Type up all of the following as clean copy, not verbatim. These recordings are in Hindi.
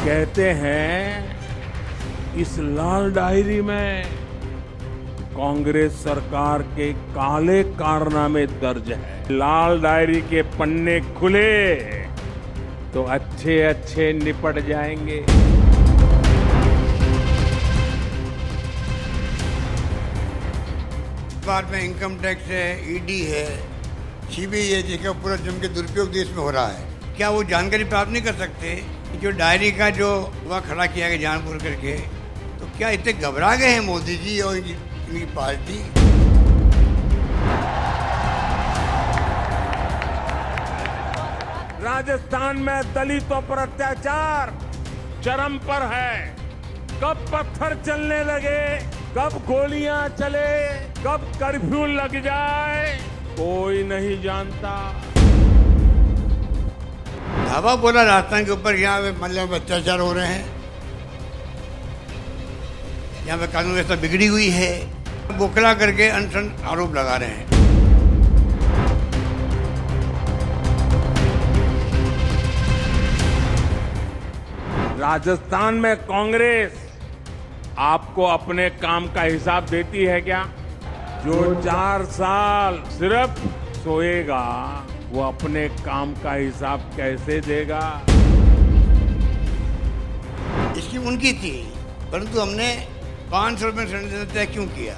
कहते हैं इस लाल डायरी में कांग्रेस सरकार के काले कारनामे दर्ज है। लाल डायरी के पन्ने खुले तो अच्छे अच्छे निपट जाएंगे। बाद में इनकम टैक्स है, ईडी है, सीबीआई है, जिसका पूरा जम के दुरुपयोग देश में हो रहा है। क्या वो जानकारी प्राप्त नहीं कर सकते कि जो डायरी का जो वह खड़ा किया गया जानबूझ करके, तो क्या इतने घबरा गए हैं मोदी जी और इनकी पार्टी? राजस्थान में दलितों पर अत्याचार चरम पर है। कब पत्थर चलने लगे, कब गोलियां चले, कब कर्फ्यू लग जाए, कोई नहीं जानता। धावा बोला राजस्थान के ऊपर, यहाँ पे मतलब अत्याचार हो रहे हैं, यहाँ पे कानून व्यवस्था बिगड़ी हुई है, बोखला करके अनशन आरोप लगा रहे हैं। राजस्थान में कांग्रेस आपको अपने काम का हिसाब देती है क्या? जो 4 साल सिर्फ सोएगा वो अपने काम का हिसाब कैसे देगा? स्कीम उनकी थी, परंतु हमने 500 रुपये सिलेंडर तय क्यों किया?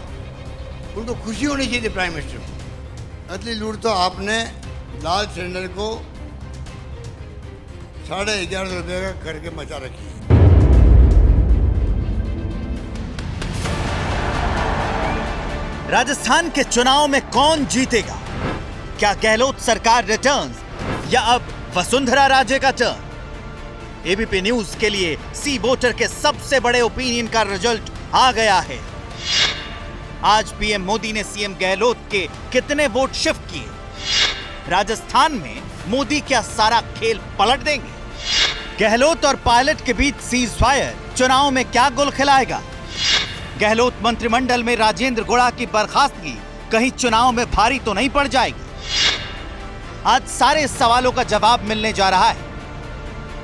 उनको खुशी होनी चाहिए थी प्राइम मिनिस्टर को। असली लूट तो आपने लाल सिलेंडर को 11,500 रुपये का करके मचा रखी है। राजस्थान के चुनाव में कौन जीतेगा? क्या गहलोत सरकार रिटर्न्स या अब वसुंधरा राजे का टर्न? एबीपी न्यूज के लिए सी वोटर के सबसे बड़े ओपिनियन का रिजल्ट आ गया है। आज पीएम मोदी ने सीएम गहलोत के कितने वोट शिफ्ट किए? राजस्थान में मोदी क्या सारा खेल पलट देंगे? गहलोत और पायलट के बीच सीज फायर चुनाव में क्या गुल खिलाएगा? गहलोत मंत्रिमंडल में राजेंद्र गुड़ा की बर्खास्तगी कहीं चुनाव में भारी तो नहीं पड़ जाएगी? आज सारे सवालों का जवाब मिलने जा रहा है।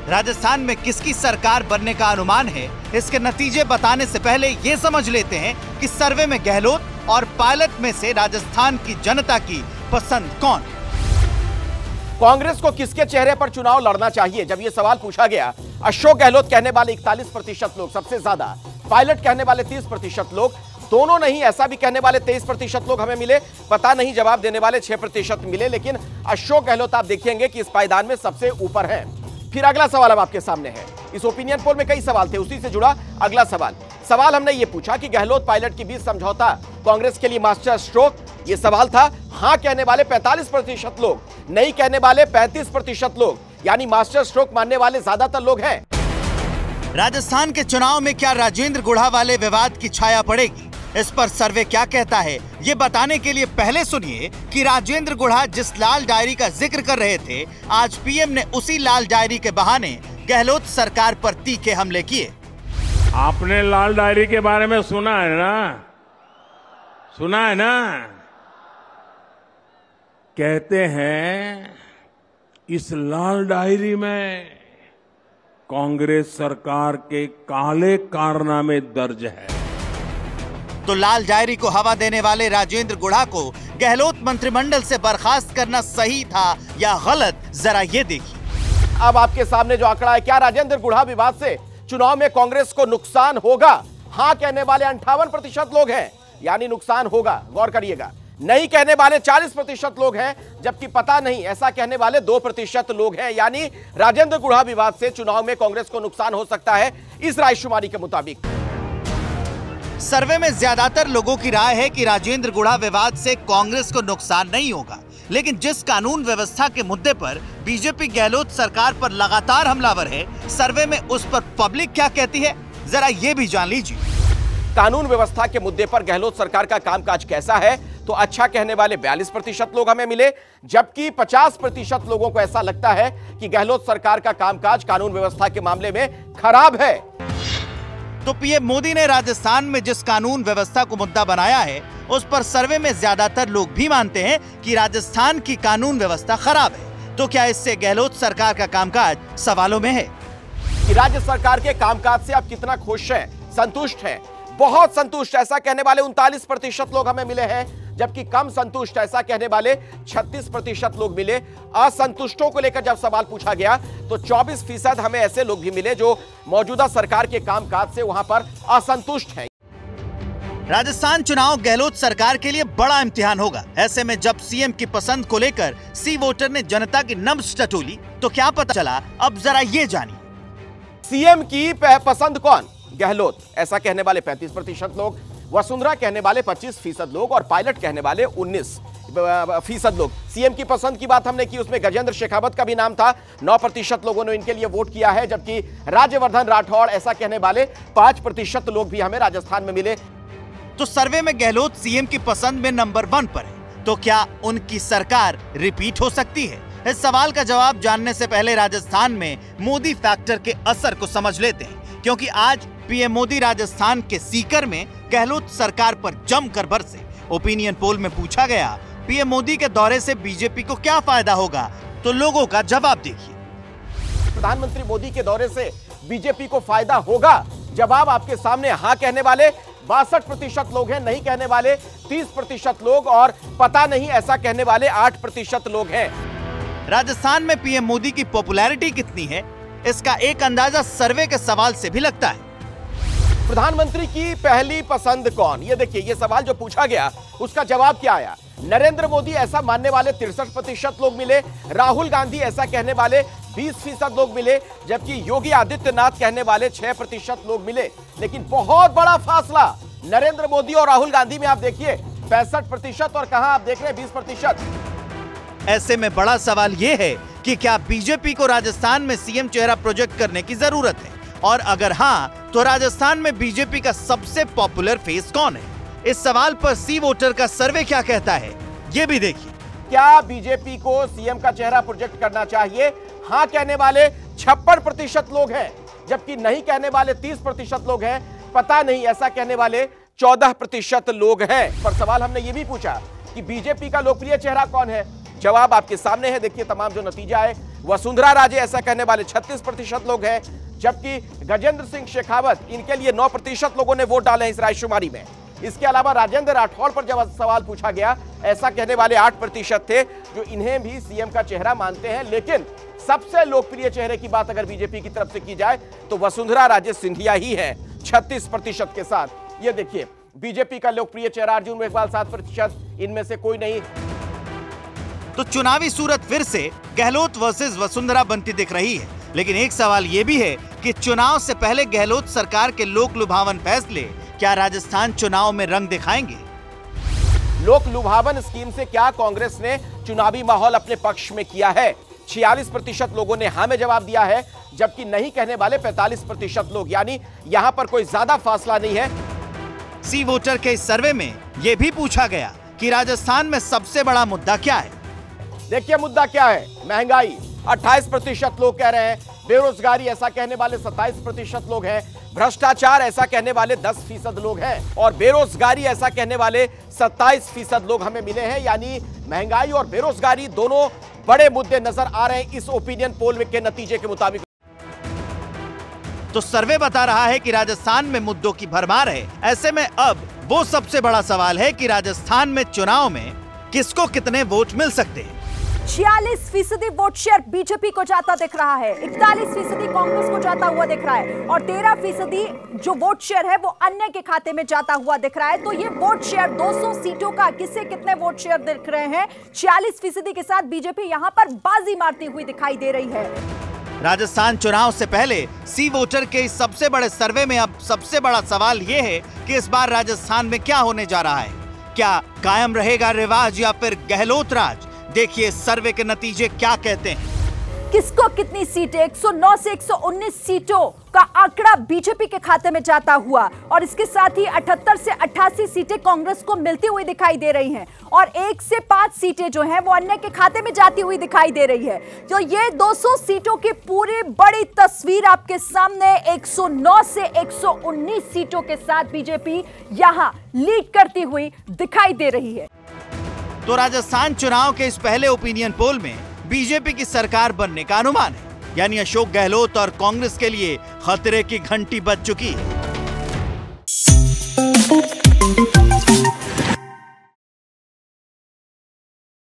राजस्थान में किसकी सरकार बनने का अनुमान है, इसके नतीजे बताने से पहले यह समझ लेते हैं कि सर्वे में गहलोत और पायलट में से राजस्थान की जनता की पसंद कौन? कांग्रेस को किसके चेहरे पर चुनाव लड़ना चाहिए, जब यह सवाल पूछा गया, अशोक गहलोत कहने वाले 41% लोग सबसे ज्यादा, पायलट कहने वाले 30% लोग, दोनों नहीं ऐसा भी कहने वाले 23% लोग हमें मिले, पता नहीं जवाब देने वाले 6% मिले, लेकिन अशोक गहलोत आप देखेंगे कि इस पायदान में सबसे ऊपर हैं। फिर अगला सवाल अब आपके सामने है। इस ओपिनियन पोल में कई सवाल थे, उसी से जुड़ा अगला सवाल हमने ये पूछा कि गहलोत पायलट के बीच समझौता कांग्रेस के लिए मास्टर स्ट्रोक? ये सवाल था। हां कहने वाले 45% लोग, नहीं कहने वाले 35% लोग, यानी मास्टर स्ट्रोक मानने वाले ज्यादातर लोग हैं। राजस्थान के चुनाव में क्या राजेंद्र गुड़ा वाले विवाद की छाया पड़ेगी? इस पर सर्वे क्या कहता है, ये बताने के लिए पहले सुनिए कि राजेंद्र गुड़ा जिस लाल डायरी का जिक्र कर रहे थे, आज पीएम ने उसी लाल डायरी के बहाने गहलोत सरकार पर तीखे हमले किए। आपने लाल डायरी के बारे में सुना है ना? सुना है ना? कहते हैं इस लाल डायरी में कांग्रेस सरकार के काले कारनामे दर्ज है। तो लाल डायरी को हवा देने वाले राजेंद्र गुड़ा को गहलोत मंत्रिमंडल से बर्खास्त करना सही था या गलत, जरा ये देखिए। अब आपके सामने जो आंकड़ा है, क्या राजेंद्र गुड़ा विवाद से चुनाव में कांग्रेस को नुकसान होगा? हां कहने वाले 58% लोग हैं, यानी नुकसान होगा, गौर करिएगा। नहीं कहने वाले 40% लोग हैं, जबकि पता नहीं ऐसा कहने वाले 2% लोग हैं, यानी राजेंद्र गुड़ा विवाद से चुनाव में कांग्रेस को नुकसान हो सकता है इस रायशुमारी के मुताबिक। सर्वे में ज्यादातर लोगों की राय है कि राजेंद्र गुड़ा विवाद से कांग्रेस को नुकसान नहीं होगा, लेकिन जिस कानून व्यवस्था के मुद्दे पर बीजेपी गहलोत सरकार पर लगातार हमलावर है, सर्वे में उस पर पब्लिक क्या कहती है, जरा ये भी जान लीजिए। कानून व्यवस्था के मुद्दे पर गहलोत सरकार का कामकाज कैसा है, तो अच्छा कहने वाले 42% लोग हमें मिले, जबकि 50% लोगों को ऐसा लगता है कि गहलोत सरकार का कामकाज कानून व्यवस्था के मामले में खराब है। तो पीएम मोदी ने राजस्थान में जिस कानून व्यवस्था को मुद्दा बनाया है, उस पर सर्वे में ज्यादातर लोग भी मानते हैं कि राजस्थान की कानून व्यवस्था खराब है। तो क्या इससे गहलोत सरकार का कामकाज सवालों में है? कि राज्य सरकार के कामकाज से आप कितना खुश हैं, संतुष्ट हैं। बहुत संतुष्ट ऐसा कहने वाले 39% लोग हमें मिले हैं, जबकि कम संतुष्ट ऐसा कहने वाले 36% लोग मिले। असंतुष्टों को लेकर जब सवाल पूछा गया तो 24% हमें ऐसे लोग भी मिले जो मौजूदा सरकार के कामकाज से वहां पर असंतुष्ट हैं। राजस्थान चुनाव गहलोत सरकार के लिए बड़ा इम्तिहान होगा। ऐसे में जब सीएम की पसंद को लेकर सी वोटर ने जनता की नब्ज टटोली तो क्या पता चला, अब जरा ये जानिए। सीएम की पसंद कौन? गहलोत ऐसा कहने वाले 35% लोग, वसुंधरा कहने वाले 25% लोग और पायलट कहने वाले 19% लोग। सीएम की पसंद की बात हमने की, उसमें गजेंद्र शेखावत का भी नाम था। 9% लोगों ने इनके लिए वोट किया है, जबकि राज्यवर्धन राठौड़ ऐसा कहने वाले 5% लोग भी हमें राजस्थान में मिले। तो सर्वे में गहलोत सीएम की पसंद में नंबर 1 पर है, तो क्या उनकी सरकार रिपीट हो सकती है? इस सवाल का जवाब जानने से पहले राजस्थान में मोदी फैक्टर के असर को समझ लेते हैं, क्योंकि आज पीएम मोदी राजस्थान के सीकर में गहलोत सरकार पर जमकर बरसे। ओपिनियन पोल में पूछा गया, पीएम मोदी के दौरे से बीजेपी को क्या फायदा होगा, तो लोगों का जवाब देखिए। प्रधानमंत्री मोदी के दौरे से बीजेपी को फायदा होगा? जवाब आपके सामने। हाँ कहने वाले 62% लोग हैं, नहीं कहने वाले 30% लोग और पता नहीं ऐसा कहने वाले 8% लोग हैं। राजस्थान में पीएम मोदी की पॉपुलैरिटी कितनी है, इसका एक अंदाजा सर्वे के सवाल से भी लगता है। प्रधानमंत्री की पहली पसंद कौन? ये देखिए, ये सवाल जो पूछा गया उसका जवाब क्या आया। नरेंद्र मोदी ऐसा मानने वाले 63% लोग मिले, राहुल गांधी ऐसा कहने वाले 20% लोग मिले, जबकि योगी आदित्यनाथ कहने वाले 6% लोग मिले। लेकिन बहुत बड़ा फासला नरेंद्र मोदी और राहुल गांधी में आप देखिए, 65% और कहां आप देख रहे हैं 20%। ऐसे में बड़ा सवाल यह है कि क्या बीजेपी को राजस्थान में सीएम चेहरा प्रोजेक्ट करने की जरूरत है, और अगर हां, तो राजस्थान में बीजेपी का सबसे पॉपुलर फेस कौन है? इस सवाल पर सी वोटर का सर्वे क्या कहता है, ये भी देखिए। क्या बीजेपी को सीएम का चेहरा प्रोजेक्ट करना चाहिए? हां कहने वाले 56% लोग हैं, जबकि नहीं कहने वाले 30% लोग हैं, पता नहीं ऐसा कहने वाले 14% लोग हैं। पर सवाल हमने ये भी पूछा कि बीजेपी का लोकप्रिय चेहरा कौन है? जवाब आपके सामने है, देखिए तमाम जो नतीजा है। वसुंधरा राजे ऐसा कहने वाले 36% लोग हैं, जबकि गजेंद्र सिंह शेखावत, इनके लिए 9% लोगों ने वोट डाले इस रायशुमारी में। इसके अलावा राजेंद्र राठौड़ पर जब सवाल पूछा गया, ऐसा कहने वाले 8% थे जो इन्हें भी सीएम का चेहरा मानते हैं। लेकिन सबसे लोकप्रिय चेहरे की बात अगर बीजेपी की तरफ से की जाए तो वसुंधरा राजे सिंधिया ही है 36% के साथ। ये देखिए, बीजेपी का लोकप्रिय चेहरा अर्जुन मेघवाल 7%, इनमें से कोई नहीं। तो चुनावी सूरत फिर से गहलोत वर्सेस वसुंधरा बनती दिख रही है। लेकिन एक सवाल यह भी है कि चुनाव से पहले गहलोत सरकार के लोक लुभावन फैसले क्या राजस्थान चुनाव में रंग दिखाएंगे? लोक लुभावन स्कीम से क्या कांग्रेस ने चुनावी माहौल अपने पक्ष में किया है? 46% लोगों ने हाँ में जवाब दिया है, जबकि नहीं कहने वाले 45% लोग, यानी यहां पर कोई ज्यादा फासला नहीं है। सी वोटर के इस सर्वे में यह भी पूछा गया कि राजस्थान में सबसे बड़ा मुद्दा क्या है। देखिए मुद्दा क्या है, महंगाई 28% लोग कह रहे हैं, बेरोजगारी ऐसा कहने वाले 27% लोग हैं, भ्रष्टाचार ऐसा कहने वाले 10% लोग हैं और बेरोजगारी ऐसा कहने वाले 27% लोग हमें मिले हैं। यानी महंगाई और बेरोजगारी दोनों बड़े मुद्दे नजर आ रहे हैं इस ओपिनियन पोल के नतीजे के मुताबिक। तो सर्वे बता रहा है कि राजस्थान में मुद्दों की भरमार है। ऐसे में अब वो सबसे बड़ा सवाल है कि राजस्थान में चुनाव में किसको कितने वोट मिल सकते हैं। 46% वोट शेयर बीजेपी को जाता दिख रहा है, 41% कांग्रेस को जाता हुआ दिख रहा है और 13% जो वोट शेयर है वो अन्य के खाते में जाता हुआ दिख रहा है। तो ये वोट शेयर 200 सीटों का किसे कितने वोट शेयर दिख रहे हैं? 46% के साथ बीजेपी यहां पर बाजी मारती हुई दिखाई दे रही है। राजस्थान चुनाव से पहले सी वोटर के इस सबसे बड़े सर्वे में अब सबसे बड़ा सवाल यह है कि इस बार राजस्थान में क्या होने जा रहा है। क्या कायम रहेगा रिवाज या फिर गहलोत राज? देखिए सर्वे के नतीजे क्या कहते हैं। किसको कितनी सीटें? 109 से 119 सीटों का आंकड़ा बीजेपी के खाते में जाता हुआ और इसके साथ ही 78 से 88 सीटें कांग्रेस को मिलती हुई दिखाई दे रही हैं और 1 से 5 सीटें जो हैं वो अन्य के खाते में जाती हुई दिखाई दे रही है। जो ये 200 सीटों की पूरी बड़ी तस्वीर आपके सामने, 109 से 119 सीटों के साथ बीजेपी यहां लीड करती हुई दिखाई दे रही है। तो राजस्थान चुनाव के इस पहले ओपिनियन पोल में बीजेपी की सरकार बनने का अनुमान है। यानी अशोक गहलोत और कांग्रेस के लिए खतरे की घंटी बज चुकी है।